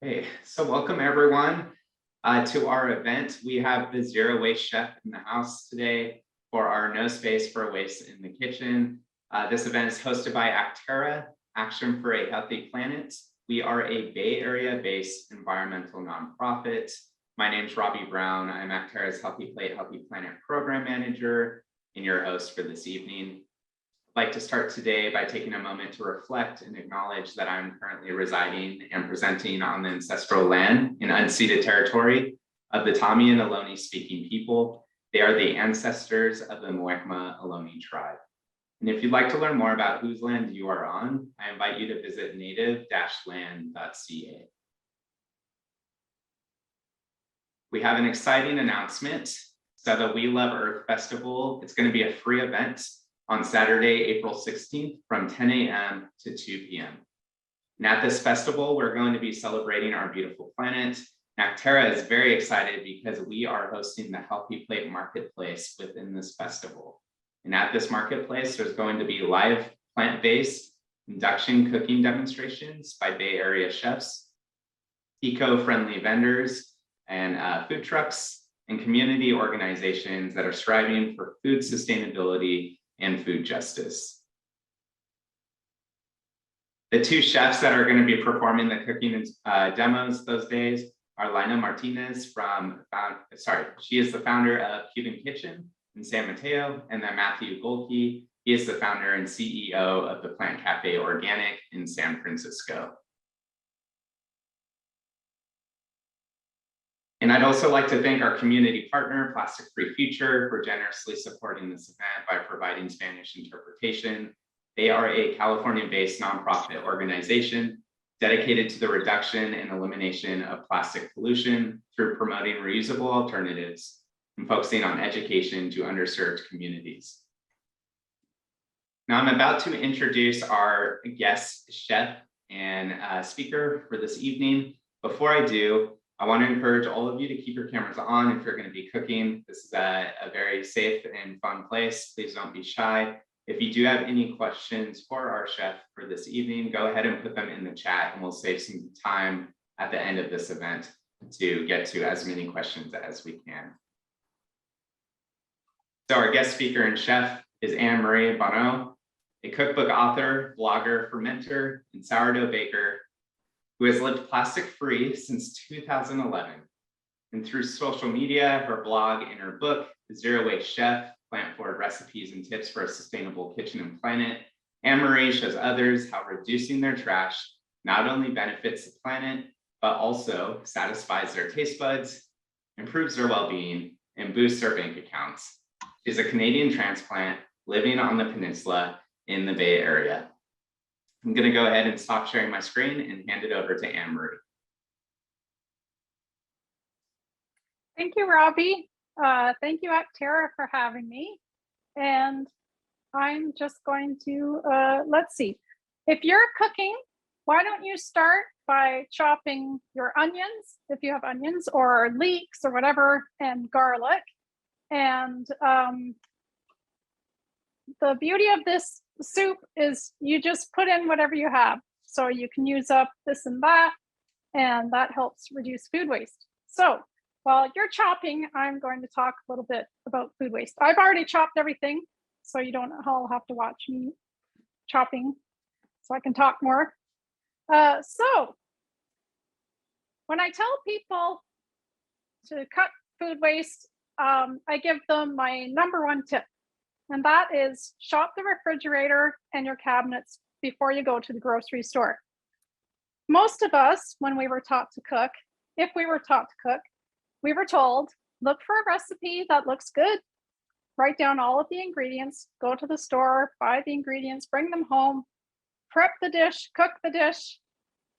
Hey, so welcome everyone to our event. We have the Zero Waste Chef in the house today for our No Space for Waste in the Kitchen. This event is hosted by Acterra, Action for a Healthy Planet. We are a Bay Area-based environmental nonprofit. My name is Robbie Brown. I'm Acterra's Healthy Plate, Healthy Planet Program Manager and your host for this evening. I'd like to start today by taking a moment to reflect and acknowledge that I'm currently residing and presenting on the ancestral land in unceded territory of the Tommy and Ohlone speaking people. They are the ancestors of the Muwekma Ohlone tribe. And if you'd like to learn more about whose land you are on, I invite you to visit native-land.ca. We have an exciting announcement. So the We Love Earth Festival, it's going to be a free event on Saturday, April 16th from 10 a.m. to 2 p.m. And at this festival, we're going to be celebrating our beautiful planet. Acterra is very excited because we are hosting the Healthy Plate Marketplace within this festival. And at this marketplace, there's going to be live plant-based induction cooking demonstrations by Bay Area chefs, eco-friendly vendors, and food trucks, and community organizations that are striving for food sustainability and food justice. The two chefs that are going to be performing the cooking demos those days are Lina Martinez she is the founder of Cuban Kitchen in San Mateo, and then Matthew Golke, he is the founder and CEO of the Plant Cafe Organic in San Francisco. And I'd also like to thank our community partner, Plastic Free Future, for generously supporting this event by providing Spanish interpretation. They are a California-based nonprofit organization dedicated to the reduction and elimination of plastic pollution through promoting reusable alternatives and focusing on education to underserved communities. Now I'm about to introduce our guest chef and speaker for this evening. Before I do, I want to encourage all of you to keep your cameras on if you're going to be cooking. This is a very safe and fun place. Please don't be shy. If you do have any questions for our chef for this evening, go ahead and put them in the chat and we'll save some time at the end of this event to get to as many questions as we can. So our guest speaker and chef is Anne-Marie Bonneau, a cookbook author, blogger, fermenter, and sourdough baker who has lived plastic-free since 2011. And through social media, her blog, and her book, The Zero Waste Chef, Plant-Forward Recipes and Tips for a Sustainable Kitchen and Planet, Anne-Marie shows others how reducing their trash not only benefits the planet, but also satisfies their taste buds, improves their well-being, and boosts their bank accounts. She's a Canadian transplant living on the peninsula in the Bay Area. I'm going to go ahead and stop sharing my screen and hand it over to Anne-Marie. Thank you, Robbie. Thank you, Acterra, for having me. And I'm just going to, let's see. If you're cooking, why don't you start by chopping your onions, if you have onions, or leeks or whatever, and garlic. And the beauty of this soup is you just put in whatever you have. So you can use up this and that helps reduce food waste. So while you're chopping, I'm going to talk a little bit about food waste. I've already chopped everything, so you don't all have to watch me chopping, so I can talk more. So when I tell people to cut food waste, I give them my #1 tip. And that is shop the refrigerator and your cabinets before you go to the grocery store. Most of us, when we were taught to cook, if we were taught to cook, we were told, look for a recipe that looks good, write down all of the ingredients, go to the store, buy the ingredients, bring them home, prep the dish, cook the dish,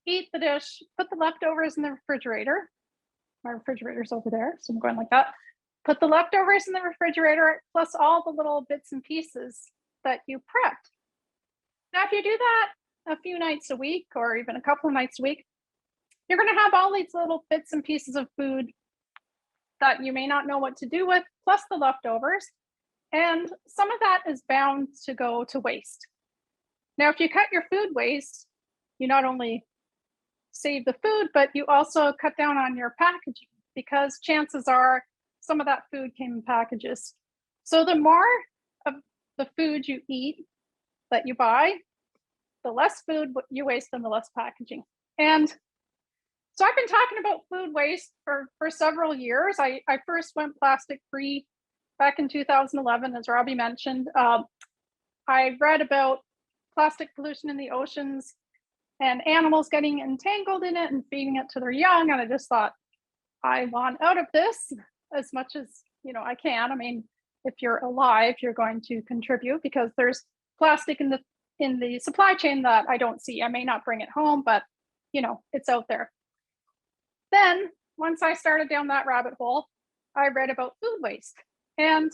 eat the dish, put the leftovers in the refrigerator. My refrigerator's over there, so I'm going like that. Put the leftovers in the refrigerator, plus all the little bits and pieces that you prepped. Now, if you do that a few nights a week, or even a couple of nights a week, you're going to have all these little bits and pieces of food that you may not know what to do with, plus the leftovers. And some of that is bound to go to waste. Now, if you cut your food waste, you not only save the food, but you also cut down on your packaging, because chances are some of that food came in packages. So the more of the food you eat that you buy, the less food you waste and the less packaging. And so I've been talking about food waste for several years. I first went plastic free back in 2011, as Robbie mentioned. I read about plastic pollution in the oceans and animals getting entangled in it and feeding it to their young. And I just thought, I want out of this as much as I can. I mean, if you're alive, you're going to contribute, because there's plastic in the supply chain that I don't see. I may not bring it home, but it's out there. Then once I started down that rabbit hole, I read about food waste, and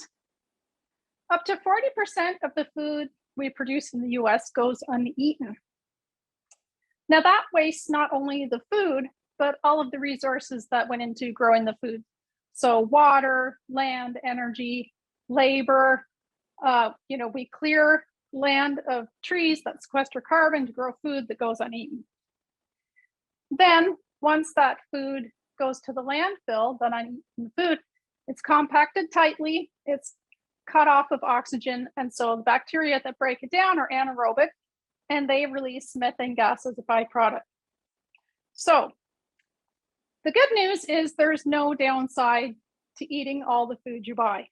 up to 40% of the food we produce in the US goes uneaten. Now that wastes not only the food, but all of the resources that went into growing the food. So water, land, energy, labor, we clear land of trees that sequester carbon to grow food that goes uneaten. Then once that food goes to the landfill, that uneaten food, it's compacted tightly, it's cut off of oxygen, and so the bacteria that break it down are anaerobic, and they release methane gas as a byproduct. So the good news is there's no downside to eating all the food you buy,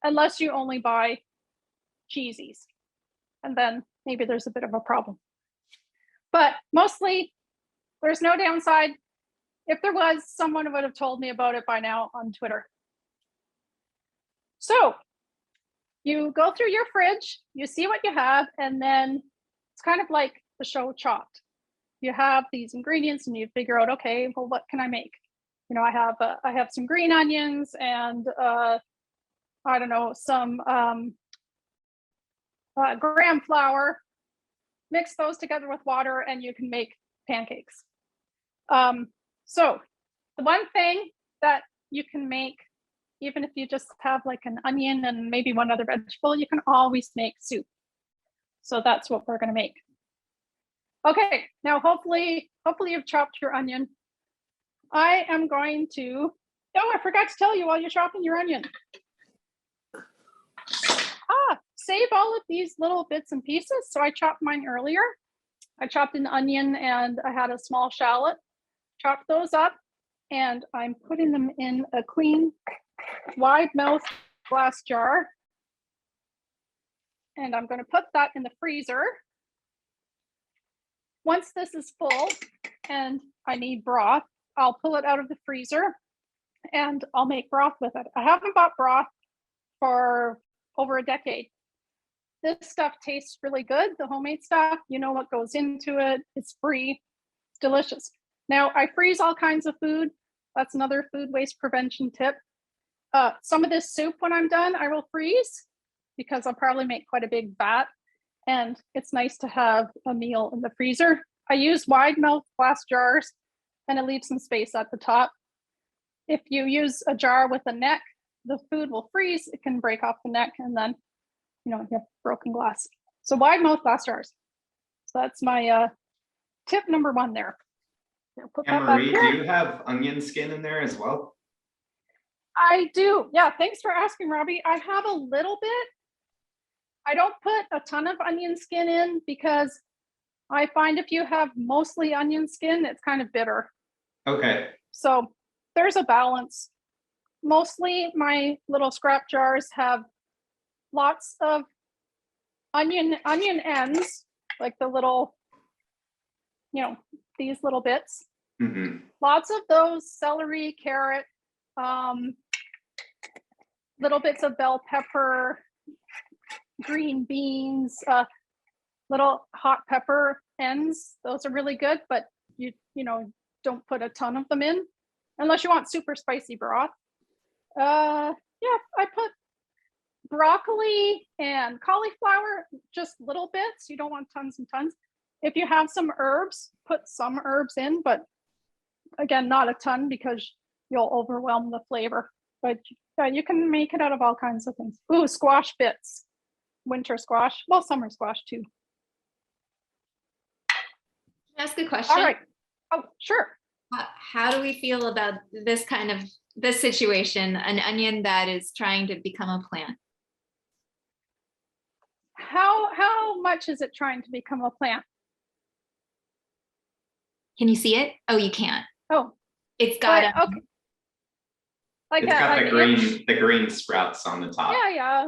unless you only buy cheesies, and then maybe there's a bit of a problem. But mostly there's no downside. If there was, someone would have told me about it by now on Twitter. So you go through your fridge, you see what you have, and then it's kind of like the show Chopped. You have these ingredients and you figure out, okay, well, what can I make? I have some green onions and I don't know, some graham flour. Mix those together with water and you can make pancakes. So the one thing that you can make, even if you just have like an onion and maybe one other vegetable, you can always make soup. So that's what we're going to make. Okay, now hopefully you've chopped your onion. I am going to, oh, I forgot to tell you while you're chopping your onion. Save all of these little bits and pieces. So I chopped mine earlier. I chopped an onion and I had a small shallot. Chopped those up and I'm putting them in a clean, wide mouth glass jar. And I'm going to put that in the freezer. Once this is full and I need broth, I'll pull it out of the freezer and I'll make broth with it. I haven't bought broth for over a decade. This stuff tastes really good, the homemade stuff. You know what goes into it. It's free. It's delicious. Now, I freeze all kinds of food. That's another food waste prevention tip. Some of this soup, when I'm done, I will freeze because I'll probably make quite a big vat. And it's nice to have a meal in the freezer. I use wide mouth glass jars and it leaves some space at the top. If you use a jar with a neck, the food will freeze. It can break off the neck and then, you have broken glass. So wide mouth glass jars. So that's my tip number one there. Anne-Marie, do you have onion skin in there as well? I do. Yeah, thanks for asking, Robbie. I have a little bit. I don't put a ton of onion skin in because I find if you have mostly onion skin, it's kind of bitter. Okay. So there's a balance. Mostly my little scrap jars have lots of onion ends, like the little, these little bits. Mm-hmm. Lots of those, celery, carrot, little bits of bell pepper, green beans, little hot pepper ends. Those are really good, but you don't put a ton of them in unless you want super spicy broth. I put broccoli and cauliflower, just little bits. You don't want tons and tons. If you have some herbs, put some herbs in, but again, not a ton because you'll overwhelm the flavor. But you can make it out of all kinds of things. Ooh, squash bits. Winter squash. Well, summer squash too. Can I ask a question? All right. Oh, sure. How do we feel about this situation, an onion that is trying to become a plant? How much is it trying to become a plant? Can you see it? Oh, you can't. Oh, It's got but okay. Like It's got an the green sprouts on the top. Yeah.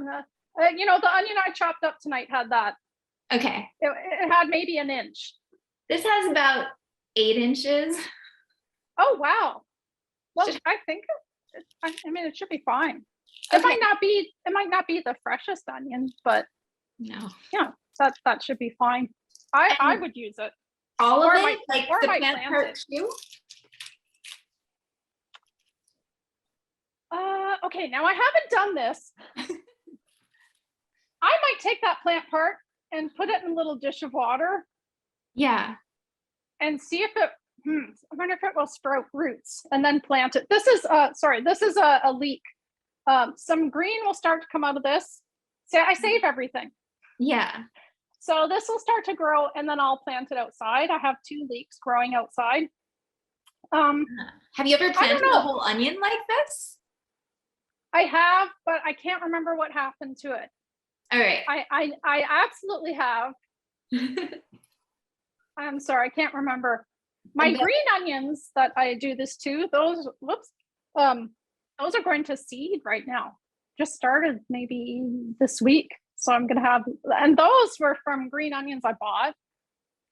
You know, the onion I chopped up tonight had that. okay. It had maybe an inch. This has about 8 inches. Oh, wow. Well, I think, I mean, it should be fine. It might not be the freshest onion, but No. yeah, that should be fine. I would use it. All of Or it, might- like or the might plant plant part it. too? Okay, now I haven't done this. I might take that plant part and put it in a little dish of water Yeah. and see if it, I wonder if it will sprout roots and then plant it. This is, this is a leek. Some green will start to come out of this. So I save everything. Yeah. So this will start to grow and then I'll plant it outside. I have 2 leeks growing outside. Have you ever planted a whole onion like this? I have, but I can't remember what happened to it. All right. I absolutely have. I'm sorry, I can't remember. My green onions that I do this to, those are going to seed right now. Just started maybe this week. So I'm gonna have, and those were from green onions I bought.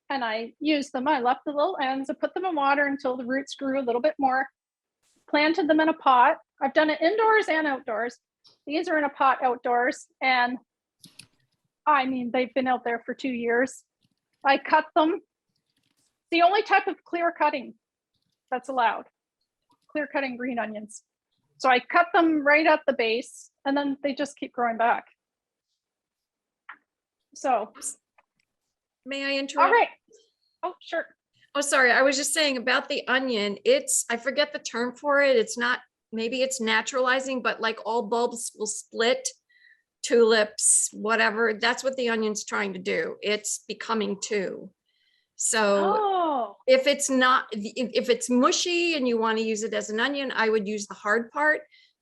And I used them. I left the little ends. I put them in water until the roots grew a little bit more. Planted them in a pot. I've done it indoors and outdoors. These are in a pot outdoors. And I mean, they've been out there for 2 years. I cut them. The only type of clear cutting that's allowed, clear cutting green onions. So I cut them right at the base and then they just keep growing back. So. May I interrupt? All right. Oh, sure. Oh, sorry. I was just saying about the onion. I forget the term for it. It's not, maybe it's naturalizing, but like all bulbs will split, tulips, whatever. That's what the onion's trying to do. It's becoming 2. So if it's not, if it's mushy and you want to use it as an onion, I would use the hard part.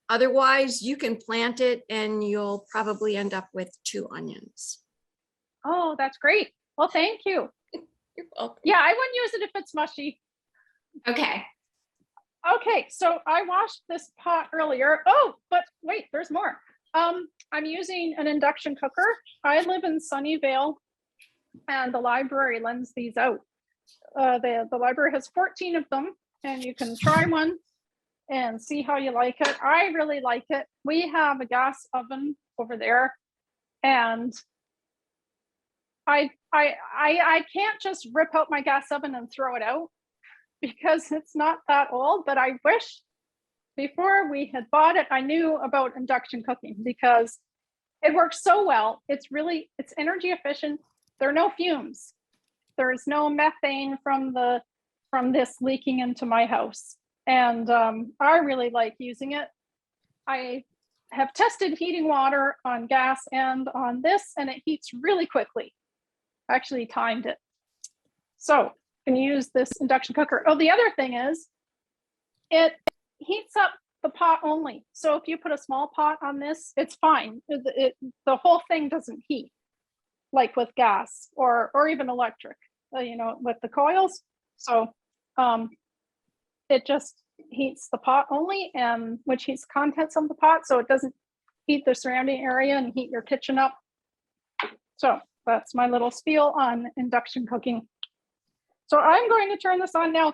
Otherwise, you can plant it and you'll probably end up with 2 onions. Oh, that's great. Well, thank you. You're welcome. Yeah, I wouldn't use it if it's mushy. Okay. Okay, so I washed this pot earlier. Oh, but wait, there's more. I'm using an induction cooker. I live in Sunnyvale and the library lends these out. The library has 14 of them and you can try one and see how you like it. I really like it. We have a gas oven over there and I can't just rip out my gas oven and throw it out because it's not that old, but I wish before we had bought it, I knew about induction cooking because it works so well. It's energy efficient. There are no fumes. There's no methane from this leaking into my house. And I really like using it. I have tested heating water on gas and on this, and it heats really quickly. I actually timed it. So you can use this induction cooker. Oh, the other thing is it heats up the pot only. So if you put a small pot on this, it's fine. The whole thing doesn't heat like with gas or even electric, with the coils. So it just heats the pot only, and which heats contents of the pot. So it doesn't heat the surrounding area and heat your kitchen up. So that's my little spiel on induction cooking. So I'm going to turn this on now.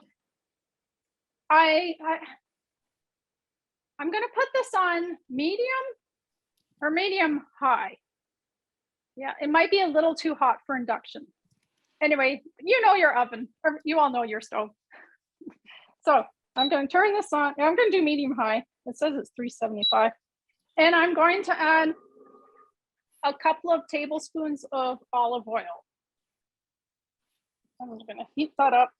I'm going to put this on medium or medium high. Yeah, it might be a little too hot for induction. Anyway, you know your oven, or you all know your stove. So I'm going to turn this on. I'm going to do medium high. It says it's 375. And I'm going to add a couple of tablespoons of olive oil. I'm going to heat that up.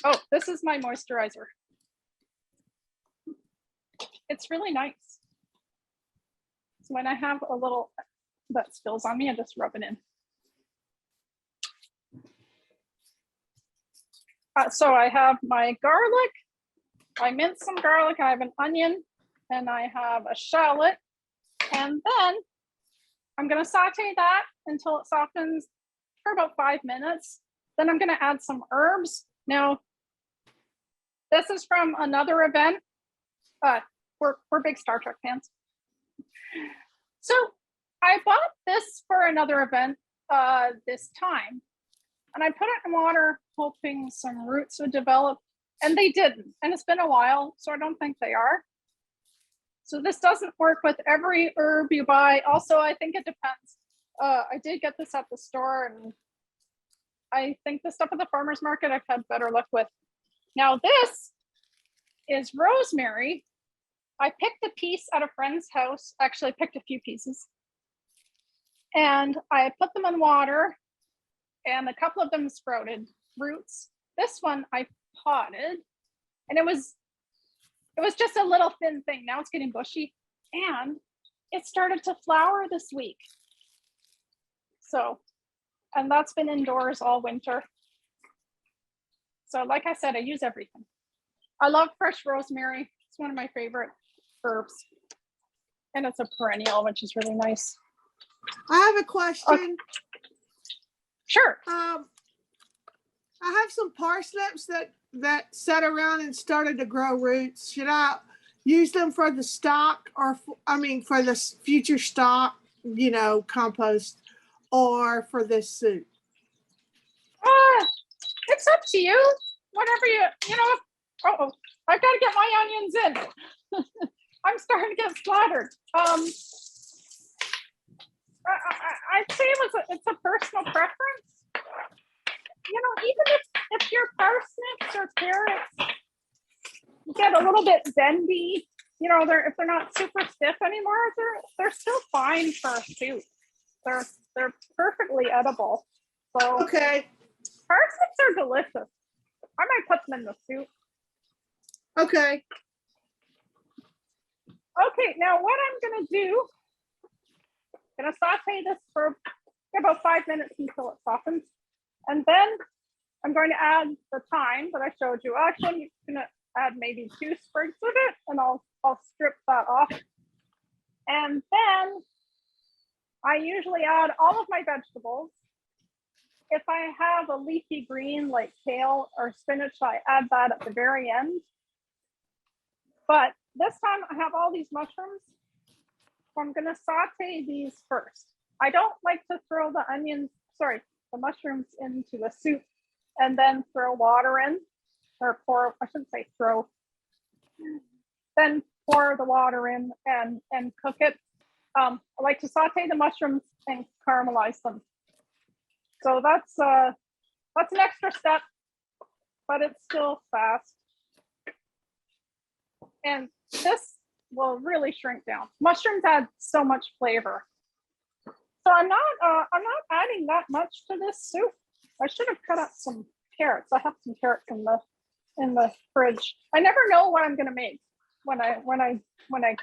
Oh, this is my moisturizer. It's really nice. So when I have a little that spills on me, I just rub it in. So I have my garlic. I minced some garlic. I have an onion, and I have a shallot. And then I'm going to saute that until it softens for about 5 minutes. Then I'm going to add some herbs. Now, this is from another event. We're big Star Trek fans. So I bought this for another event this time. And I put it in water, hoping some roots would develop. And they didn't. And it's been a while, so I don't think they are. So this doesn't work with every herb you buy. Also, I think it depends. I did get this at the store, and I think the stuff at the farmer's market I've had better luck with. Now this is rosemary. I picked a piece at a friend's house. Actually, I picked a few pieces. And I put them in water, and a couple of them sprouted roots. This one I potted, and it was just a little thin thing. Now it's getting bushy, and it started to flower this week. So, and that's been indoors all winter. So like I said, I use everything. I love fresh rosemary. It's one of my favorite herbs. And it's a perennial, which is really nice. I have a question. Sure. I have some parsnips that sat around and started to grow roots. Should I use them for the stock, or for the future stock, compost, or for this soup? It's up to you. Whatever oh, I've got to get my onions in. I'm starting to get splattered. I'd say it's a personal preference. Even if your parsnips or carrots get a little bit bendy, if they're not super stiff anymore, they're still fine for a soup. They're perfectly edible. So Okay. parsnips are delicious. I might put them in the soup. Okay. Okay, now what I'm gonna do, I'm gonna saute this for about 5 minutes until it softens. And then I'm going to add the thyme that I showed you. Actually, I'm gonna add maybe 2 sprigs of it, and I'll strip that off. And then I usually add all of my vegetables. If I have a leafy green like kale or spinach, I add that at the very end. But this time I have all these mushrooms, so I'm gonna saute these first. I don't like to throw the mushrooms into a soup and then throw water in, or pour, I shouldn't say throw, then pour the water in and cook it. I like to saute the mushrooms and caramelize them. So that's an extra step, but it's still fast. And this will really shrink down. Mushrooms add so much flavor. So I'm not adding that much to this soup. I should have cut up some carrots. I have some carrots in the fridge. I never know what I'm gonna make when I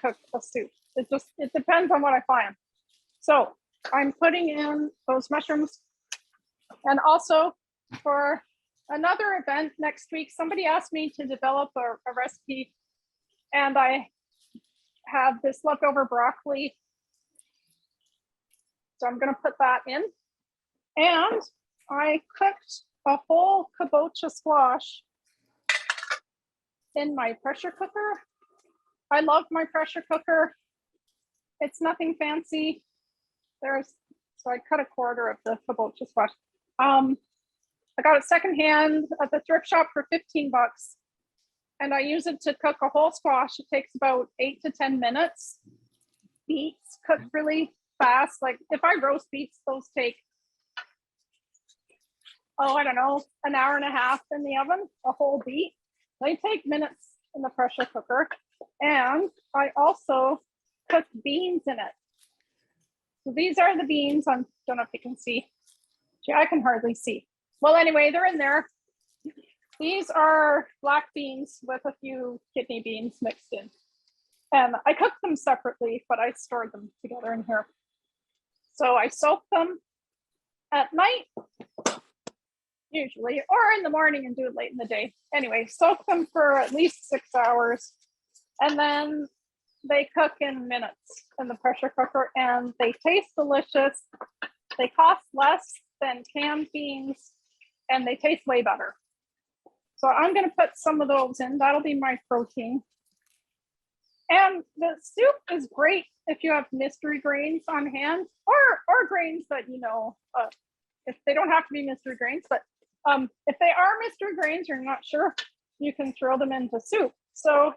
cook a soup. It depends on what I find. So I'm putting in those mushrooms. And also for another event next week, somebody asked me to develop a recipe, and I have this leftover broccoli. So I'm going to put that in. And I cooked a whole kabocha squash in my pressure cooker. I love my pressure cooker. It's nothing fancy. So I cut a quarter of the kabocha squash. I got it secondhand at the thrift shop for 15 bucks. And I use it to cook a whole squash. It takes about 8 to 10 minutes. Beets cook really fast. Like if I roast beets, those take, I don't know, an hour and a half in the oven, a whole beet. They take minutes in the pressure cooker. And I also cook beans in it. So these are the beans. I don't know if you can see. I can hardly see. Well, anyway, they're in there. These are black beans with a few kidney beans mixed in. And I cooked them separately, but I stored them together in here. So I soak them at night. usually, or in the morning and do it late in the day. Anyway, soak them for at least 6 hours. And then they cook in minutes in the pressure cooker and they taste delicious. They cost less than canned beans and they taste way better. So I'm going to put some of those in. That'll be my protein. And the soup is great if you have mystery grains on hand, or grains that, you know, if they don't have to be mystery grains, but if they are mystery grains, you're not sure, you can throw them into soup. So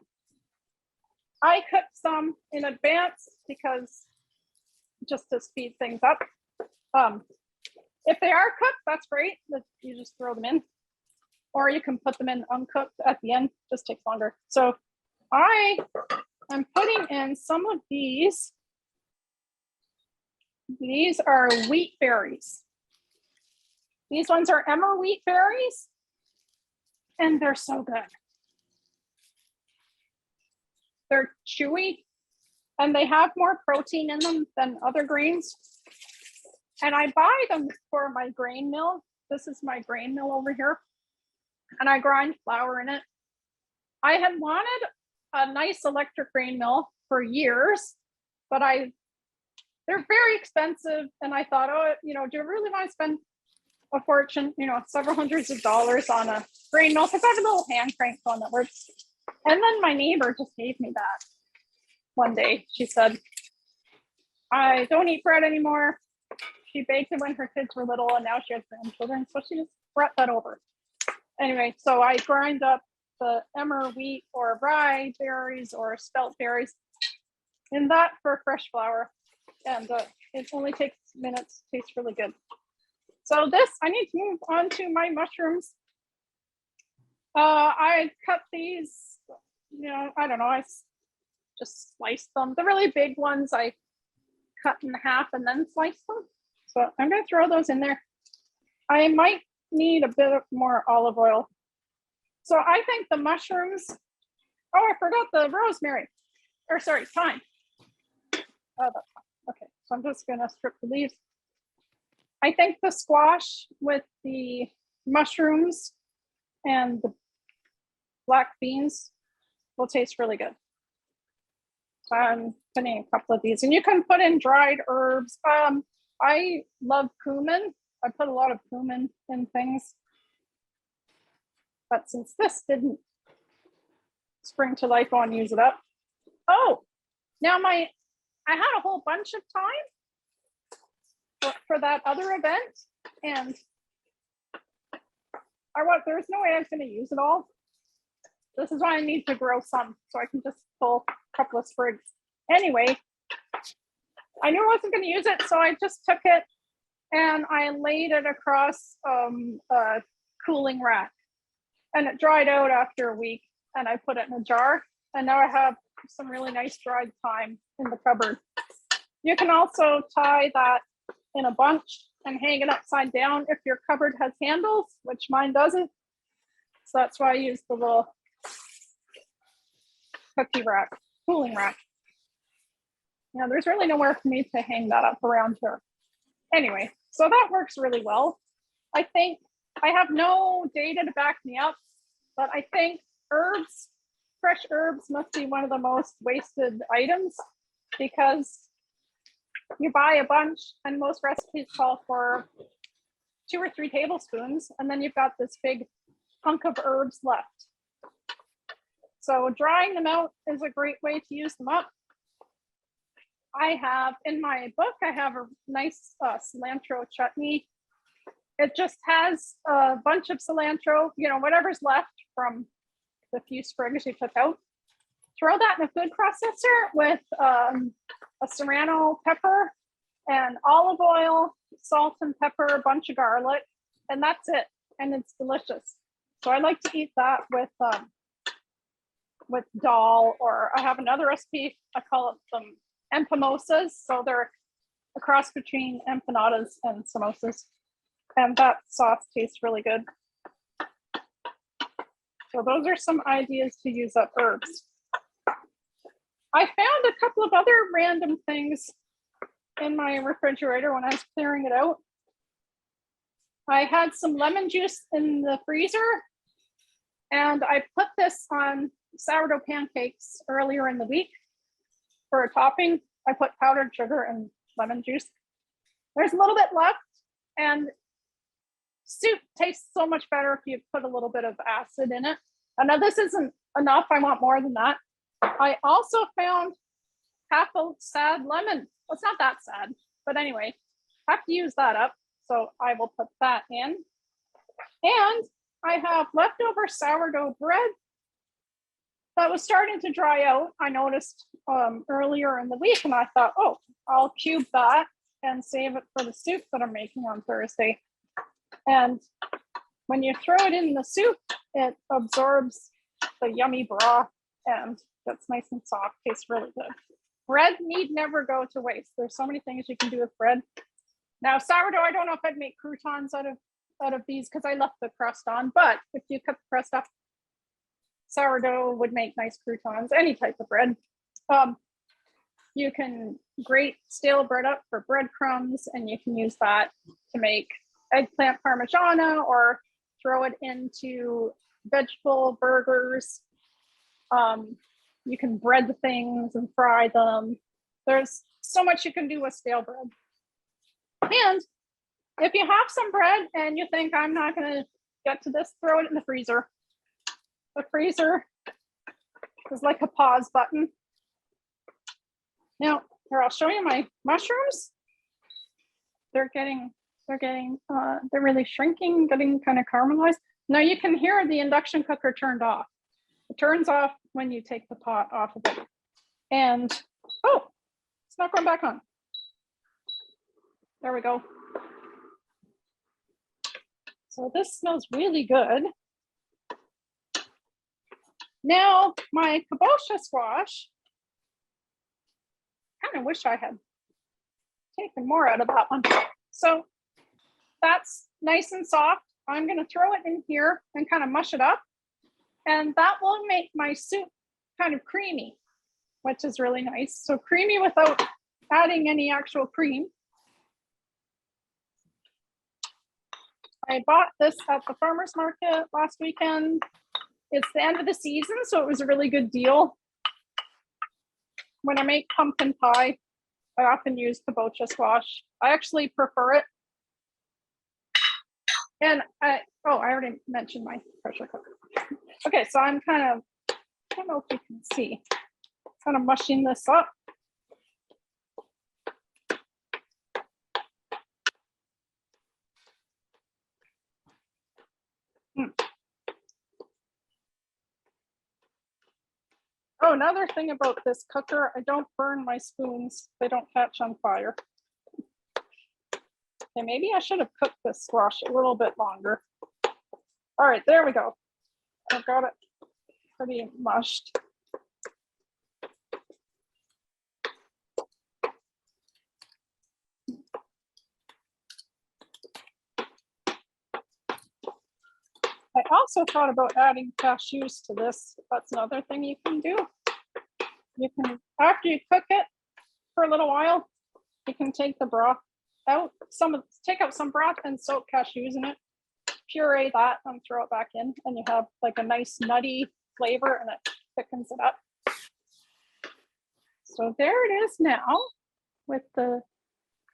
I cook some in advance because just to speed things up. If they are cooked, that's great. You just throw them in, or you can put them in uncooked at the end. Just takes longer. So I am putting in some of these. These are wheat berries. These ones are emmer wheat berries, and they're so good. They're chewy, and they have more protein in them than other grains. And I buy them for my grain mill. This is my grain mill over here, and I grind flour in it. I had wanted a nice electric grain mill for years, but they're very expensive. And I thought, oh, you know, do you really want to spend a fortune, you know, several hundreds of dollars on a grain mill? Because I have a little hand crank one that works. And then my neighbor just gave me that one day. She said, I don't eat bread anymore. She baked it when her kids were little, and now she has grandchildren. So she just brought that over. Anyway, so I grind up the emmer wheat or rye berries or spelt berries in that for fresh flour. And it only takes minutes, tastes really good. So this, I need to move on to my mushrooms. I cut these, you know, I don't know, I just sliced them. The really big ones I cut in half and then sliced them. So I'm going to throw those in there. I might need a bit of more olive oil. So I think the mushrooms, oh, I forgot the rosemary, or sorry, thyme. Oh, that's fine. Okay, so I'm just going to strip the leaves. I think the squash with the mushrooms and the black beans will taste really good. So I'm putting a couple of these, and you can put in dried herbs. I love cumin. I put a lot of cumin in things. But since this didn't spring to life, I want to use it up. Oh, now I had a whole bunch of time for that other event, and there's no way I was going to use it all. This is why I need to grow some, so I can just pull a couple of sprigs. Anyway, I knew I wasn't going to use it, so I just took it and I laid it across a cooling rack, and it dried out after a week, and I put it in a jar, and now I have some really nice dried thyme in the cupboard. You can also tie that in a bunch and hang it upside down if your cupboard has handles, which mine doesn't. So that's why I use the little cookie rack, cooling rack. Now there's really nowhere for me to hang that up around here. Anyway, so that works really well. I think I have no data to back me up, but I think herbs, fresh herbs must be one of the most wasted items, because you buy a bunch and most recipes call for 2 or 3 tablespoons, and then you've got this big hunk of herbs left. So drying them out is a great way to use them up. I have in my book, I have a nice cilantro chutney. It just has a bunch of cilantro, you know, whatever's left from the few sprigs you took out. Throw that in a food processor with a serrano pepper and olive oil, salt and pepper, a bunch of garlic, and that's it. And it's delicious. So I like to eat that with dal, or I have another recipe. I call it them empamosas. So they're a cross between empanadas and samosas. And that sauce tastes really good. So those are some ideas to use up herbs. I found a couple of other random things in my refrigerator when I was clearing it out. I had some lemon juice in the freezer, and I put this on sourdough pancakes earlier in the week for a topping. I put powdered sugar and lemon juice. There's a little bit left, and soup tastes so much better if you put a little bit of acid in it. And now this isn't enough. I want more than that. I also found half a sad lemon. Well, it's not that sad, but anyway, I have to use that up. So I will put that in. And I have leftover sourdough bread that was starting to dry out. I noticed earlier in the week, and I thought, oh, I'll cube that and save it for the soup that I'm making on Thursday. And when you throw it in the soup, it absorbs the yummy broth and gets nice and soft, tastes really good. Bread need never go to waste. There's so many things you can do with bread. Now sourdough, I don't know if I'd make croutons out of these because I left the crust on, but if you cut the crust off, sourdough would make nice croutons, any type of bread. You can grate stale bread up for breadcrumbs, and you can use that to make eggplant parmigiana or throw it into vegetable burgers. You can bread things and fry them. There's so much you can do with stale bread. And if you have some bread and you think I'm not going to get to this, throw it in the freezer. The freezer is like a pause button. Now, here, I'll show you my mushrooms. They're really shrinking, getting kind of caramelized. Now you can hear the induction cooker turned off. It turns off when you take the pot off of it. And, oh, it's not going back on. There we go. So this smells really good. Now my kabocha squash, kind of wish I had taken more out of that one. So that's nice and soft. I'm going to throw it in here and kind of mush it up. And that will make my soup kind of creamy, which is really nice. So creamy without adding any actual cream. I bought this at the farmer's market last weekend. It's the end of the season, so it was a really good deal. When I make pumpkin pie, I often use kabocha squash. I actually prefer it. And I already mentioned my pressure cooker. Okay, so I'm kind of, I don't know if you can see, kind of mushing this up. Oh, another thing about this cooker, I don't burn my spoons. They don't catch on fire. Okay, maybe I should have cooked this squash a little bit longer. All right, there we go. I've got it pretty mushed. I also thought about adding cashews to this. That's another thing you can do. You can, after you cook it for a little while, you can take the broth out, take out some broth and soak cashews in it, puree that and throw it back in, and you have like a nice nutty flavor and it thickens it up. So there it is now with the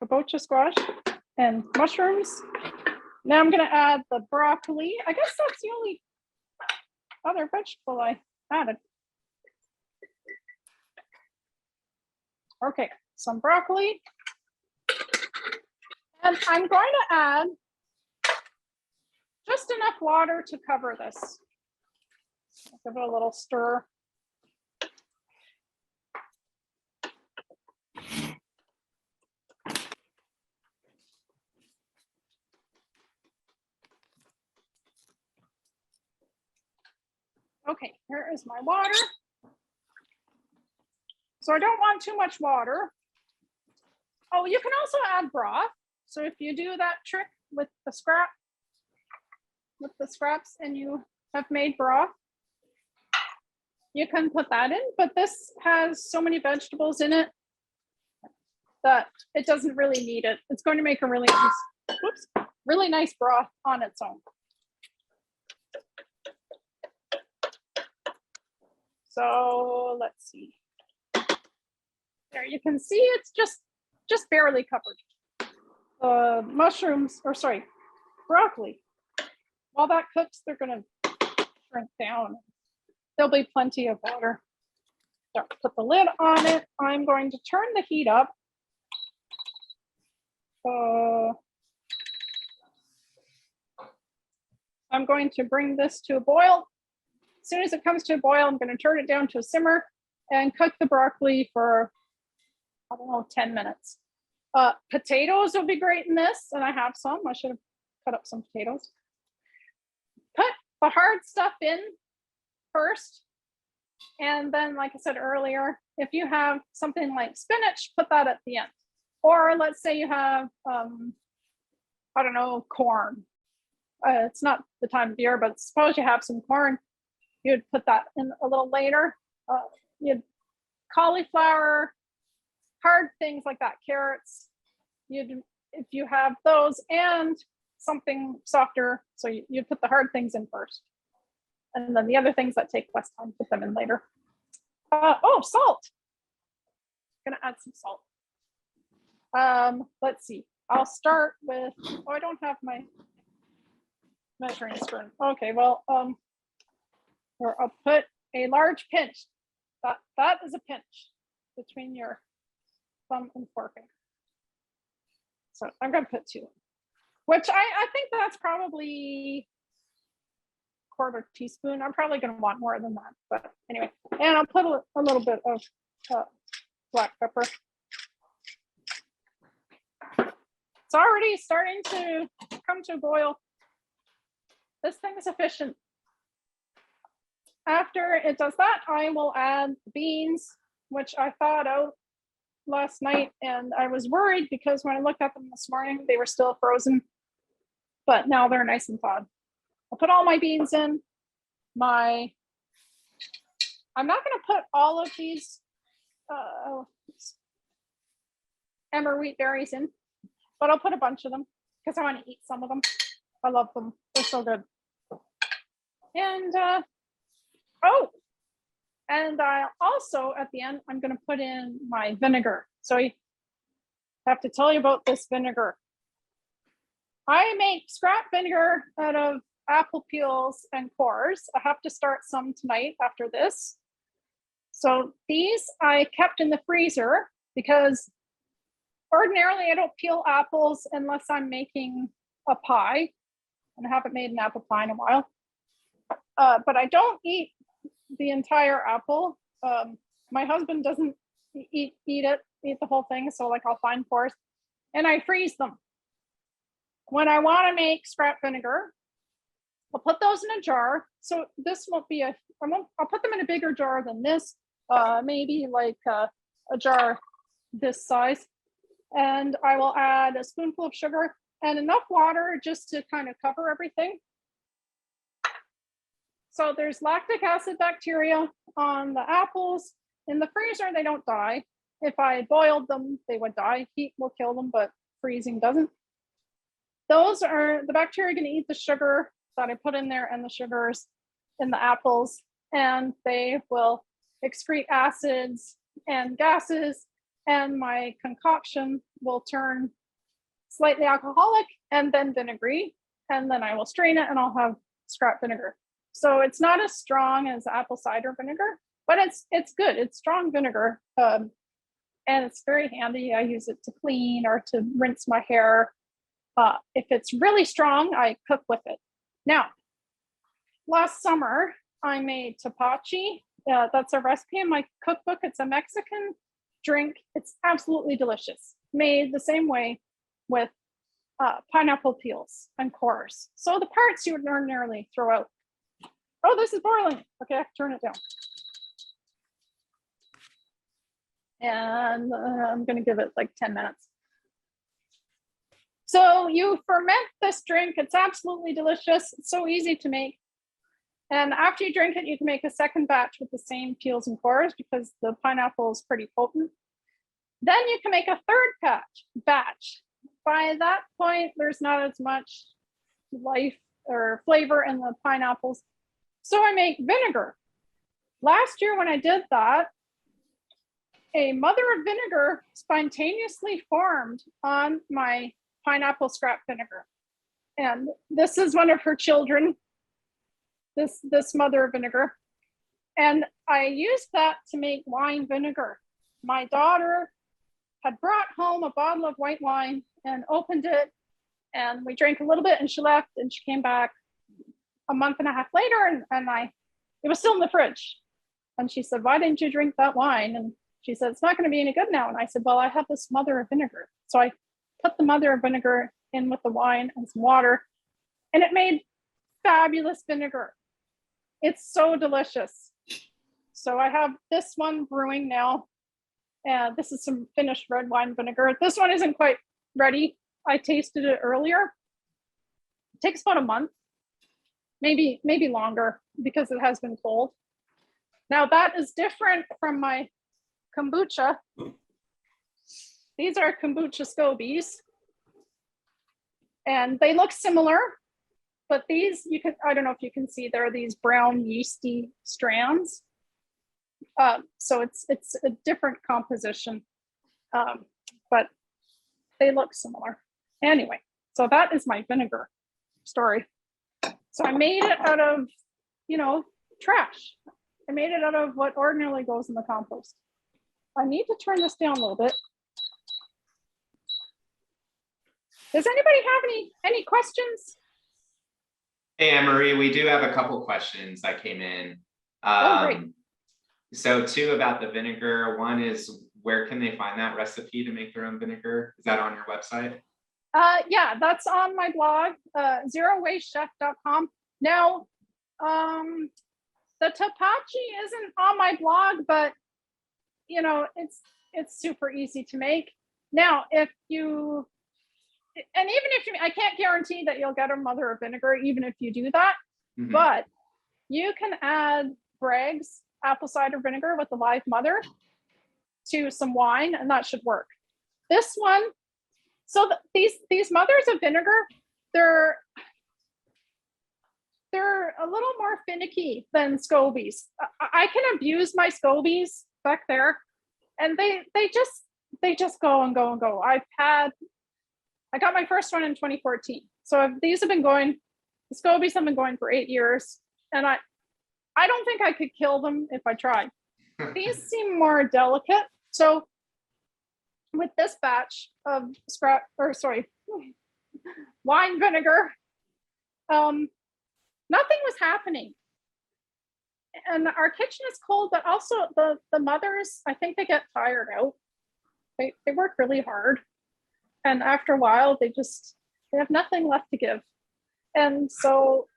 kabocha squash and mushrooms. Now I'm going to add the broccoli. I guess that's the only other vegetable I added. Okay, some broccoli. And I'm going to add just enough water to cover this. Give it a little stir. Okay, here is my water. So I don't want too much water. Oh, you can also add broth. So if you do that trick with the scraps and you have made broth, you can put that in, but this has so many vegetables in it that it doesn't really need it. It's going to make a really nice, whoops, really nice broth on its own. So let's see. There you can see it's just barely covered. Mushrooms, or sorry, broccoli. While that cooks, they're gonna shrink down. There'll be plenty of water. So put the lid on it. I'm going to turn the heat up. I'm going to bring this to a boil. As soon as it comes to a boil, I'm going to turn it down to a simmer and cook the broccoli for, I don't know, 10 minutes. Potatoes will be great in this, and I have some. I should have cut up some potatoes. Put the hard stuff in first, and then, like I said earlier, if you have something like spinach, put that at the end. Or let's say you have, I don't know, corn. It's not the time of year, but suppose you have some corn, you'd put that in a little later. You'd cauliflower, hard things like that, carrots. If you have those and something softer, so you'd put the hard things in first. And then the other things that take less time, put them in later. Oh, salt. Gonna add some salt. Let's see. I'll start with, oh, I don't have my measuring spoon. Okay, well, or I'll put a large pinch. That is a pinch between your thumb and forefinger. So I'm gonna put 2, which I think that's probably quarter teaspoon. I'm probably gonna want more than that, but anyway. And I'll put a little bit of black pepper. It's already starting to come to a boil. This thing is efficient. After it does that, I will add the beans, which I thawed out last night, and I was worried because when I looked at them this morning, they were still frozen, but now they're nice and thawed. I'll put all my beans in. I'm not going to put all of these emmer wheat berries in, but I'll put a bunch of them because I want to eat some of them. I love them. They're so good. And and I also, at the end, I'm going to put in my vinegar. So I have to tell you about this vinegar. I make scrap vinegar out of apple peels and cores. I have to start some tonight after this. So these I kept in the freezer because ordinarily I don't peel apples unless I'm making a pie, and I haven't made an apple pie in a while. But I don't eat the entire apple. My husband doesn't eat the whole thing, so like I'll find cores and I freeze them. When I want to make scrap vinegar, I'll put those in a jar. So this won't be I'll put them in a bigger jar than this, maybe like a jar this size. And I will add a spoonful of sugar and enough water just to kind of cover everything. So there's lactic acid bacteria on the apples. In the freezer, they don't die. If I boiled them, they would die. Heat will kill them, but freezing doesn't. The bacteria going to eat the sugar that I put in there and the sugars in the apples, and they will excrete acids and gases, and my concoction will turn slightly alcoholic and then vinegary, and then I will strain it and I'll have scrap vinegar. So it's not as strong as apple cider vinegar, but it's good. It's strong vinegar, and it's very handy. I use it to clean or to rinse my hair. If it's really strong, I cook with it. Now, last summer, I made Tapachi. That's a recipe in my cookbook. It's a Mexican drink. It's absolutely delicious. Made the same way with pineapple peels and cores. So the parts you would ordinarily throw out. Oh, this is boiling. Okay, I have to turn it down. And I'm going to give it like 10 minutes. So you ferment this drink. It's absolutely delicious. It's so easy to make. And after you drink it, you can make a second batch with the same peels and cores because the pineapple is pretty potent. Then you can make a third batch. by that point, there's not as much life or flavor in the pineapples. So I make vinegar. Last year when I did that, a mother of vinegar spontaneously formed on my pineapple scrap vinegar. And this is one of her children, this mother of vinegar. And I used that to make wine vinegar. My daughter had brought home a bottle of white wine and opened it, and we drank a little bit and she left, and she came back a month and a half later, and it was still in the fridge. And she said, "Why didn't you drink that wine?" And she said, "It's not going to be any good now." And I said, "Well, I have this mother of vinegar." So I put the mother of vinegar in with the wine and some water, and it made fabulous vinegar. It's so delicious. So I have this one brewing now. And this is some finished red wine vinegar. This one isn't quite ready. I tasted it earlier. It takes about a month, maybe longer, because it has been cold. Now that is different from my kombucha. These are kombucha scobies. And they look similar, but these, I don't know if you can see, there are these brown yeasty strands. So it's a different composition, but they look similar. Anyway, so that is my vinegar story. So I made it out of, trash. I made it out of what ordinarily goes in the compost. I need to turn this down a little bit. Does anybody have any questions? Hey, Anne-Marie, we do have a couple questions that came in. Great. So 2 about the vinegar. One is, where can they find that recipe to make their own vinegar? Is that on your website? Yeah, that's on my blog, zerowastechef.com. Now, the Tapachi isn't on my blog, but it's super easy to make. Now, I can't guarantee that you'll get a mother of vinegar, even if you do that, but you can add Bragg's apple cider vinegar with the live mother to some wine, and that should work. This one, so these mothers of vinegar, they're a little more finicky than scobies. I can abuse my scobies back there, and they just go and go and go. I got my first one in 2014, so these have been going. The scobies have been going for 8 years, and I don't think I could kill them if I tried. These seem more delicate. So with this batch of wine vinegar, nothing was happening. And our kitchen is cold, but also the mothers, I think they get tired out. They work really hard. And after a while, they have nothing left to give. And so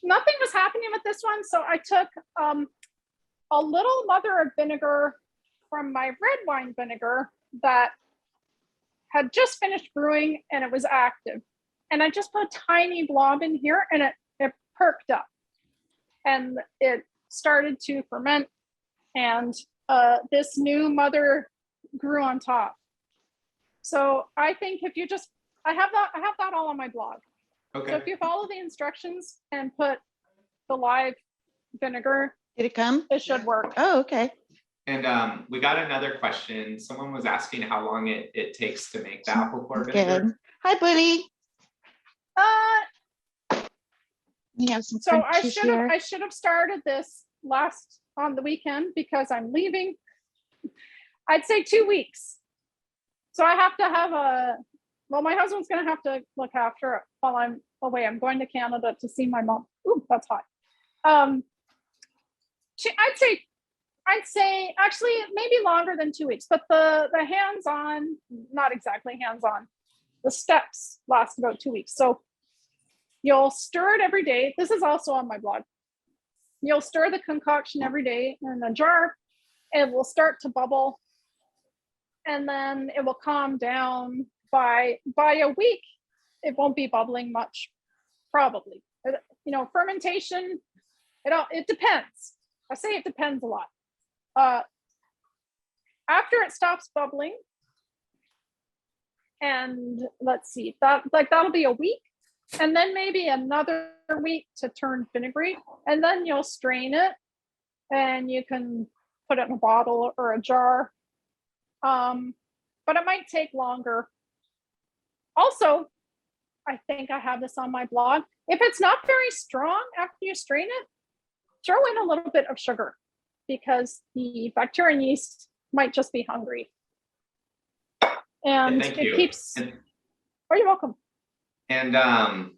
nothing was happening with this one. So I took a little mother of vinegar from my red wine vinegar that had just finished brewing, and it was active. And I just put a tiny blob in here, and it perked up. And it started to ferment. And this new mother grew on top. So I think if you I have that all on my blog. Okay. So if you follow the instructions and put the live vinegar, Did it come? it should work. Oh, okay. And we got another question. Someone was asking how long it takes to make the apple core vinegar. Good. Hi, Buddy. Uh, You have some so I Frenchies here. should have started this on the weekend because I'm leaving. I'd say 2 weeks. So I have to have my husband's going to have to look after it while I'm away. I'm going to Canada to see my mom. Ooh, that's hot. I'd say actually maybe longer than 2 weeks, but the hands-on, not exactly hands-on, the steps last about 2 weeks. So you'll stir it every day. This is also on my blog. You'll stir the concoction every day in a jar. It will start to bubble, and then it will calm down. By a week, it won't be bubbling much, probably. Fermentation, it depends. I say it depends a lot. After it stops bubbling, And let's see, that'll be a week. And then maybe another week to turn vinegary. And then you'll strain it and you can put it in a bottle or a jar. But it might take longer. Also, I think I have this on my blog. If it's not very strong after you strain it, throw in a little bit of sugar because the bacteria and yeast might just be hungry. And Thank it you. keeps. And, Oh, you're welcome. and I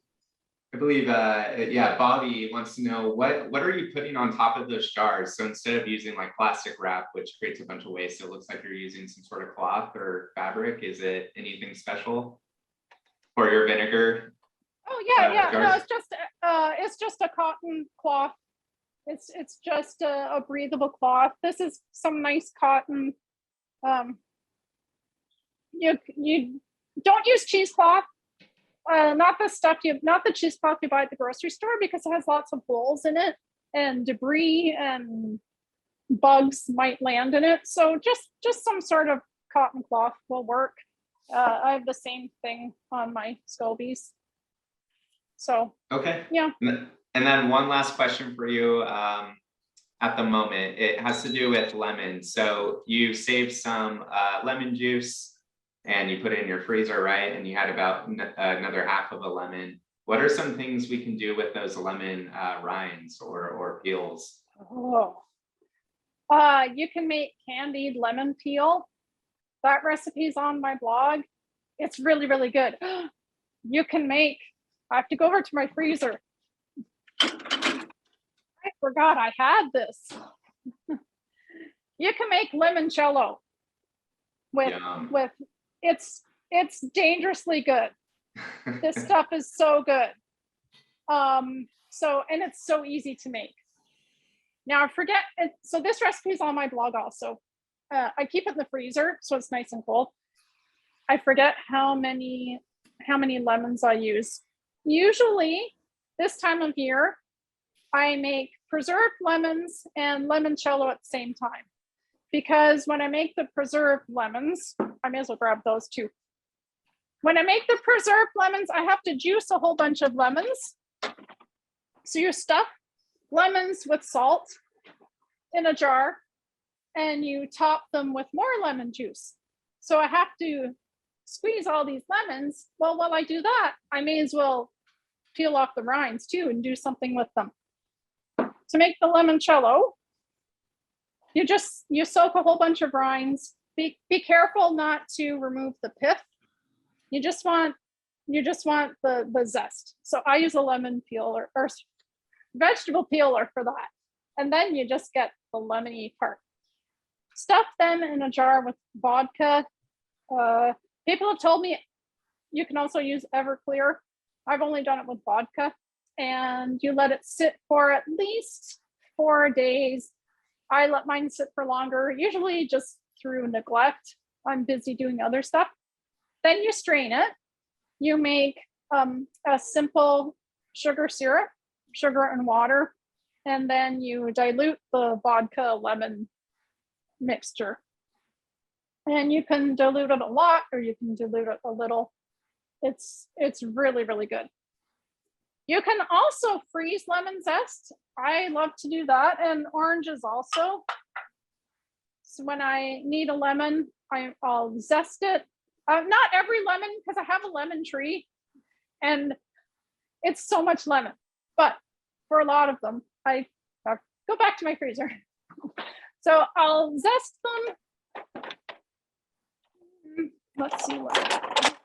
believe, yeah, Bobby wants to know what are you putting on top of those jars? So instead of using like plastic wrap, which creates a bunch of waste, it looks like you're using some sort of cloth or fabric. Is it anything special for your vinegar? Oh yeah, no, jars? it's just a cotton cloth. It's just a breathable cloth. This is some nice cotton. You don't use cheesecloth. Not the cheesecloth you buy at the grocery store because it has lots of holes in it and debris and bugs might land in it. So just some sort of cotton cloth will work. I have the same thing on my scobies. So Okay. yeah. And then one last question for you at the moment. It has to do with lemons. So you saved some lemon juice and you put it in your freezer, right? And you had about another half of a lemon. What are some things we can do with those lemon rinds or peels? Oh, you can make candied lemon peel. That recipe's on my blog. It's really, really good. You can make, I have to go over to my freezer. I forgot I had this. You can make limoncello with it's dangerously good. This stuff is so good. And it's so easy to make. Now I forget it, so this recipe is on my blog also. I keep it in the freezer so it's nice and cold. I forget how many lemons I use. Usually this time of year, I make preserved lemons and limoncello at the same time. Because when I make the preserved lemons, I may as well grab those too. When I make the preserved lemons, I have to juice a whole bunch of lemons. So you stuff lemons with salt in a jar and you top them with more lemon juice. So I have to squeeze all these lemons. Well, while I do that, I may as well peel off the rinds too and do something with them. To make the limoncello, you soak a whole bunch of rinds. Be careful not to remove the pith. You just want the zest. So I use a lemon peeler or vegetable peeler for that. And then you just get the lemony part. Stuff them in a jar with vodka. People have told me you can also use Everclear. I've only done it with vodka. And you let it sit for at least 4 days. I let mine sit for longer, usually just through neglect. I'm busy doing other stuff. Then you strain it. You make a simple sugar syrup, sugar and water, and then you dilute the vodka lemon mixture. And you can dilute it a lot or you can dilute it a little. It's really, really good. You can also freeze lemon zest. I love to do that, and oranges also. So when I need a lemon, I'll zest it. Not every lemon, because I have a lemon tree, and it's so much lemon. But for a lot of them, I go back to my freezer. So I'll zest them. Let's see what.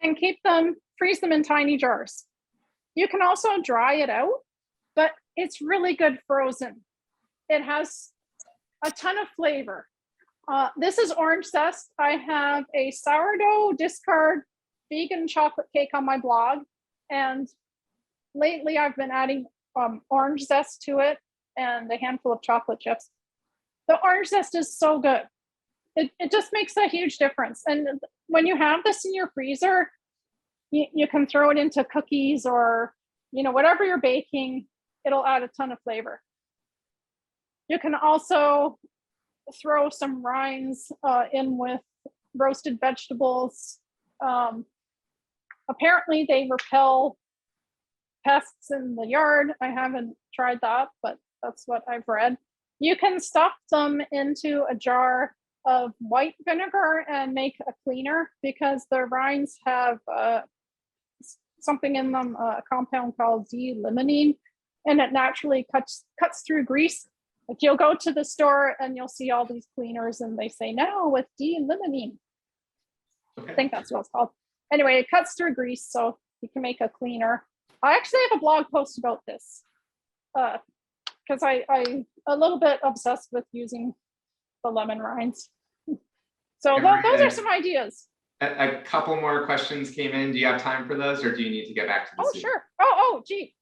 And keep them, freeze them in tiny jars. You can also dry it out, but it's really good frozen. It has a ton of flavor. This is orange zest. I have a sourdough discard vegan chocolate cake on my blog. And lately I've been adding orange zest to it and a handful of chocolate chips. The orange zest is so good. It just makes a huge difference. And when you have this in your freezer, you can throw it into cookies or, whatever you're baking, it'll add a ton of flavor. You can also throw some rinds in with roasted vegetables. Apparently they repel pests in the yard. I haven't tried that, but that's what I've read. You can stuff them into a jar of white vinegar and make a cleaner, because the rinds have something in them, a compound called D-limonene, and it naturally cuts through grease. Like, you'll go to the store and you'll see all these cleaners and they say now with D-limonene. Okay. I think that's what it's called. Anyway, it cuts through grease, so you can make a cleaner. I actually have a blog post about this, because I'm a little bit obsessed with using the lemon rinds. So those are some ideas. A couple more questions came in. Do you have time for those, or do you need to get back to the Oh, soup? sure. Oh, gee.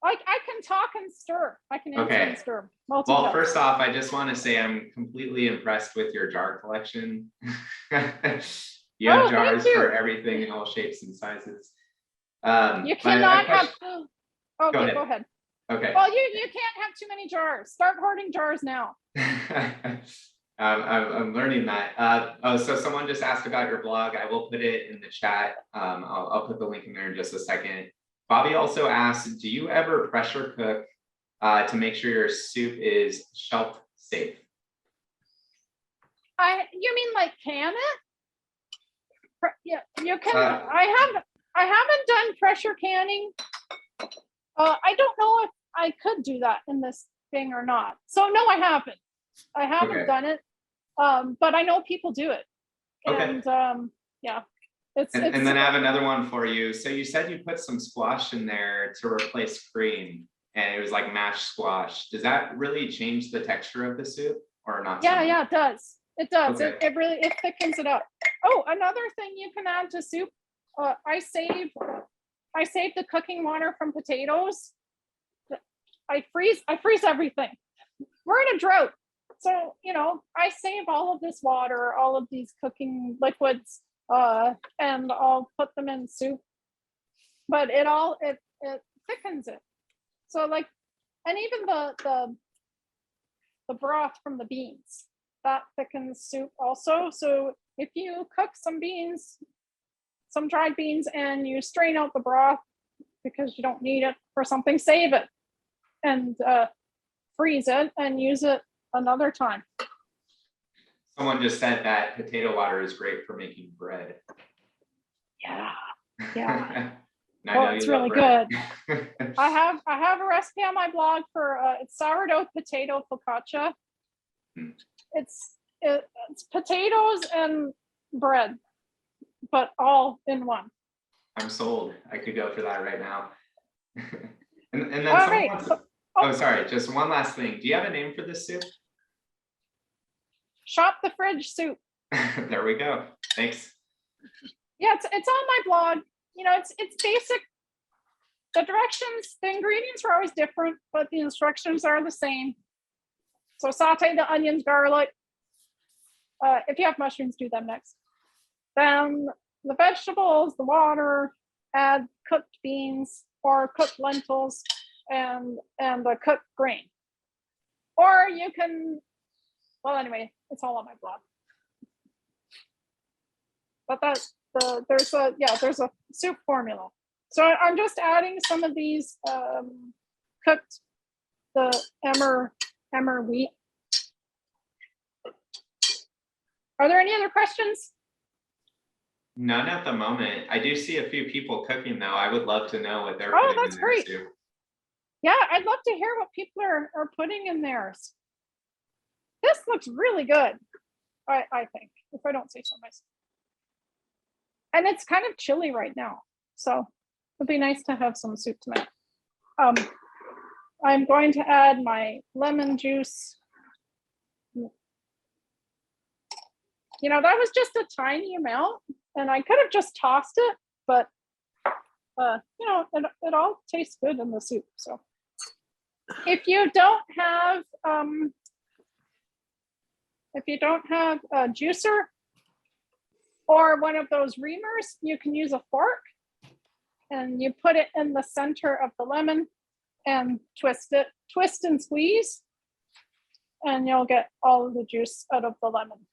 I can talk and stir. I can answer Okay. and stir. Well, Multitask. first off, I just want to say I'm completely impressed with your jar collection. You have Oh, thank jars you. for everything in all shapes and sizes. You my- cannot my have. Go Okay, ahead. go ahead. Okay. Well, you can't have too many jars. Start hoarding jars now. I'm learning that. So someone just asked about your blog. I will put it in the chat. I'll put the link in there in just a second. Bobby also asked, do you ever pressure cook to make sure your soup is shelf safe? You mean like can it? Yeah, you can. Uh, I haven't done pressure canning. I don't know if I could do that in this thing or not. So no, I haven't. I haven't Okay. done it. But I know people do it. Okay. And yeah. And then I have another one for you. So you said you put some squash in there to replace cream, and it was like mashed squash. Does that really change the texture of the soup, or not? so much? Yeah, it does. It does. Okay. It really thickens it up. Oh, another thing you can add to soup. I save the cooking water from potatoes. I freeze everything. We're in a drought. So, I save all of this water, all of these cooking liquids, and I'll put them in soup. But it thickens it. So like, and even the broth from the beans, that thickens soup also. So if you cook some dried beans, and you strain out the broth because you don't need it for something, save it and freeze it and use it another time. Someone just said that potato water is great for making bread. Yeah. And I know It's you love really bread. good. I have a recipe on my blog for it's sourdough potato focaccia. Hmm. It's potatoes and bread, but all in one. I'm sold. I could go for that right now. and then All someone right. wants to, oh, sorry, just one last thing. Do you have a name for this soup? Shop the fridge soup. There we go. Thanks. Yeah, it's on my blog. It's basic. The directions, the ingredients are always different, but the instructions are the same. So saute the onions, garlic. If you have mushrooms, do them next. Then the vegetables, the water, add cooked beans or cooked lentils and the cooked grain. Or you can, well, anyway, it's all on my blog. But there's a soup formula. So I'm just adding some of these cooked, the emmer wheat. Are there any other questions? None at the moment. I do see a few people cooking though. I would love to know what they're Oh, putting that's in their great. soup. Yeah, I'd love to hear what people are putting in theirs. This looks really good, I think, if I don't say so myself. And it's kind of chilly right now, so it'd be nice to have some soup tonight. I'm going to add my lemon juice. That was just a tiny amount, and I could have just tossed it, but it all tastes good in the soup. So if you don't have a juicer or one of those reamers, you can use a fork, and you put it in the center of the lemon and twist and squeeze, and you'll get all of the juice out of the lemon.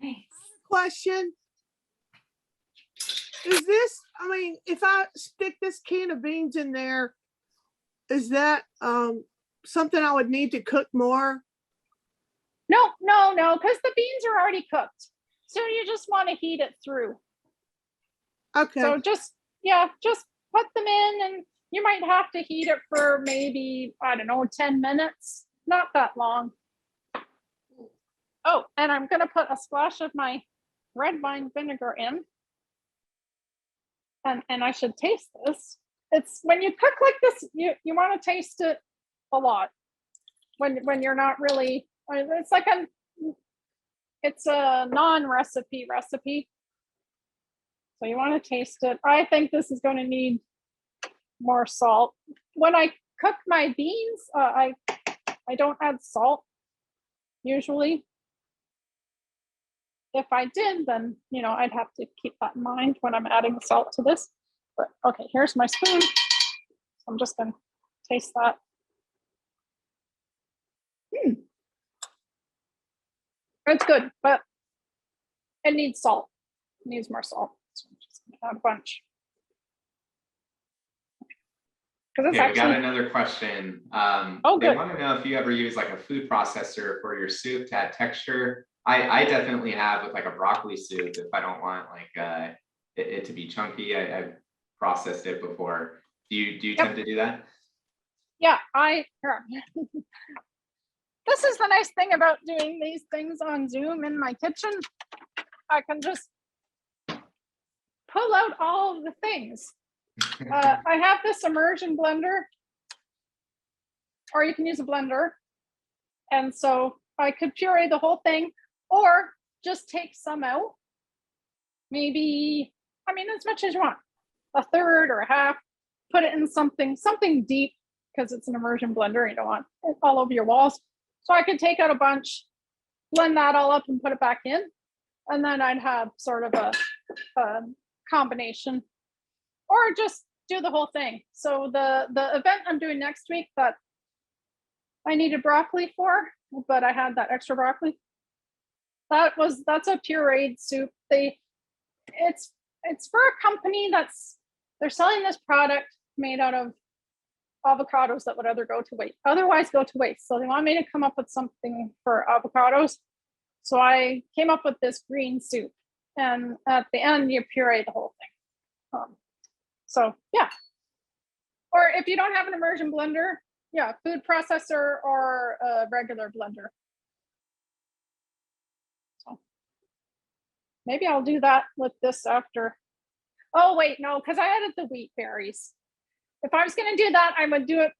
Nice. question. Is this, I mean, if I stick this can of beans in there, is that something I would need to cook more? No, because the beans are already cooked. So you just want to heat it through. Okay. So just put them in, and you might have to heat it for maybe, I don't know, 10 minutes. Not that long. Oh, and I'm going to put a splash of my red wine vinegar in. And I should taste this. It's when you cook like this, you want to taste it a lot. When you're not really, it's a non-recipe recipe. So you want to taste it. I think this is going to need more salt. When I cook my beans, I don't add salt usually. If I did, then, I'd have to keep that in mind when I'm adding salt to this. But okay, here's my spoon. So I'm just going to taste that. It's good, but it needs salt. It needs more salt. So I'm just going to add a bunch. Because it's Okay, we got actually, another question. Oh, They good. want to know if you ever use like a food processor for your soup to add texture. I definitely have with like a broccoli soup if I don't want like it to be chunky. I've processed it before. Do you tend to do that? Yeah, here. This is the nice thing about doing these things on Zoom in my kitchen. I can just pull out all of the things. I have this immersion blender, or you can use a blender. And so I could puree the whole thing, or just take some out. Maybe, as much as you want, a third or a half, put it in something deep, because it's an immersion blender. You don't want it all over your walls. So I could take out a bunch, blend that all up and put it back in. And then I'd have sort of a combination, or just do the whole thing. So the event I'm doing next week that I needed broccoli for, but I had that extra broccoli. That's a pureed soup. It's for a company they're selling this product made out of avocados that would otherwise go to waste. So they want me to come up with something for avocados. So I came up with this green soup, and at the end you puree the whole thing. So yeah. Or if you don't have an immersion blender, yeah, food processor or a regular blender. So maybe I'll do that with this after. Oh wait, no, because I added the wheat berries. If I was going to do that, I would do it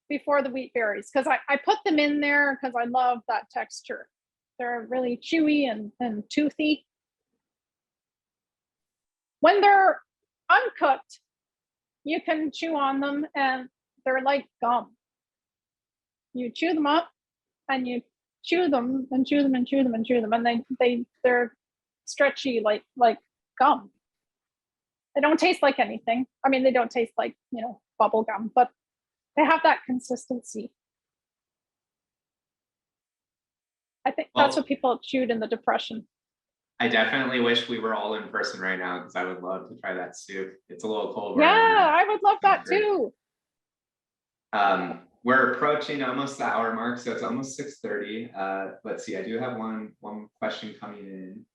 before the wheat berries, because I put them in there because I love that texture. They're really chewy and toothy. When they're uncooked, you can chew on them and they're like gum. You chew them up and you chew them and chew them and chew them and chew them, and they're stretchy like gum. They don't taste like anything. They don't taste like, bubble gum, but they have that consistency. I think that's what people chewed in the Depression. I definitely wish we were all in person right now, because I would love to try that soup. It's a little cold. Yeah, I would love that too. We're approaching almost the hour mark, so it's almost 6:30. Let's see, I do have one question coming in.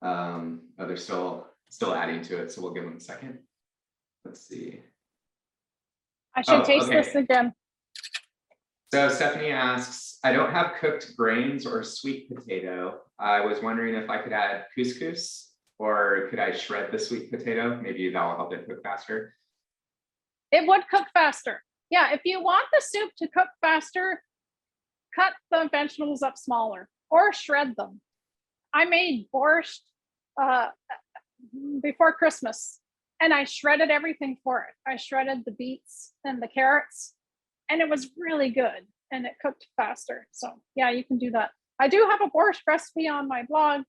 Oh, they're still adding to it, so we'll give them a second. Let's see. I should taste this again. So Stephanie asks, I don't have cooked grains or sweet potato. I was wondering if I could add couscous, or could I shred the sweet potato? Maybe that'll help it cook faster. It would cook faster. Yeah, if you want the soup to cook faster, cut the vegetables up smaller or shred them. I made borscht before Christmas, and I shredded everything for it. I shredded the beets and the carrots, and it was really good, and it cooked faster. So yeah, you can do that. I do have a borscht recipe on my blog.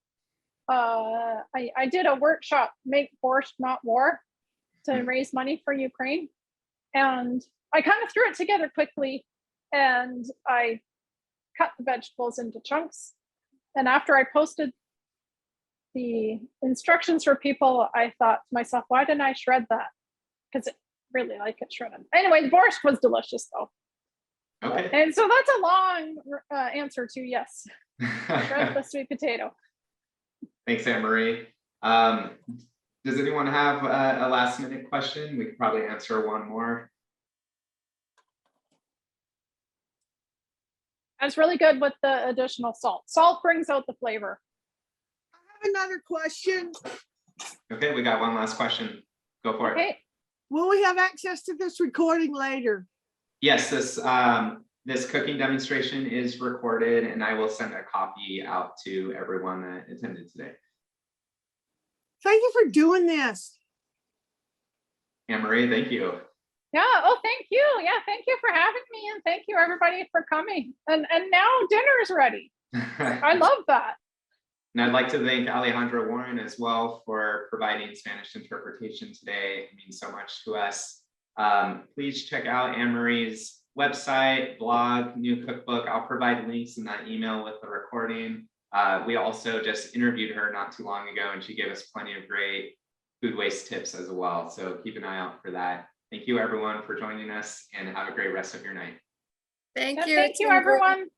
I did a workshop, Make Borscht Not War, to raise money for Ukraine. And I kind of threw it together quickly, and I cut the vegetables into chunks. And after I posted the instructions for people, I thought to myself, why didn't I shred that? Because it really like it shredded. Anyway, the borscht was delicious though. Okay. And so that's a long answer to yes. Shred the sweet potato. Thanks, Anne-Marie. Does anyone have a last minute question? We could probably answer one more. That's really good with the additional salt. Salt brings out the flavor. I have another question. Okay, we got one last question. Go for it. Okay. Will we have access to this recording later? Yes, this cooking demonstration is recorded, and I will send a copy out to everyone that attended today. Thank you for doing this. Anne-Marie, thank you. Yeah. Oh, thank you. Yeah. Thank you for having me, and thank you everybody for coming. And now dinner is ready. I love that. And I'd like to thank Alejandra Warren as well for providing Spanish interpretation today. It means so much to us. Please check out Anne-Marie's website, blog, new cookbook. I'll provide links in that email with the recording. We also just interviewed her not too long ago, and she gave us plenty of great food waste tips as well. So keep an eye out for that. Thank you everyone for joining us, and have a great rest of your night. Thank Yeah, you. thank It's you, been great. everyone.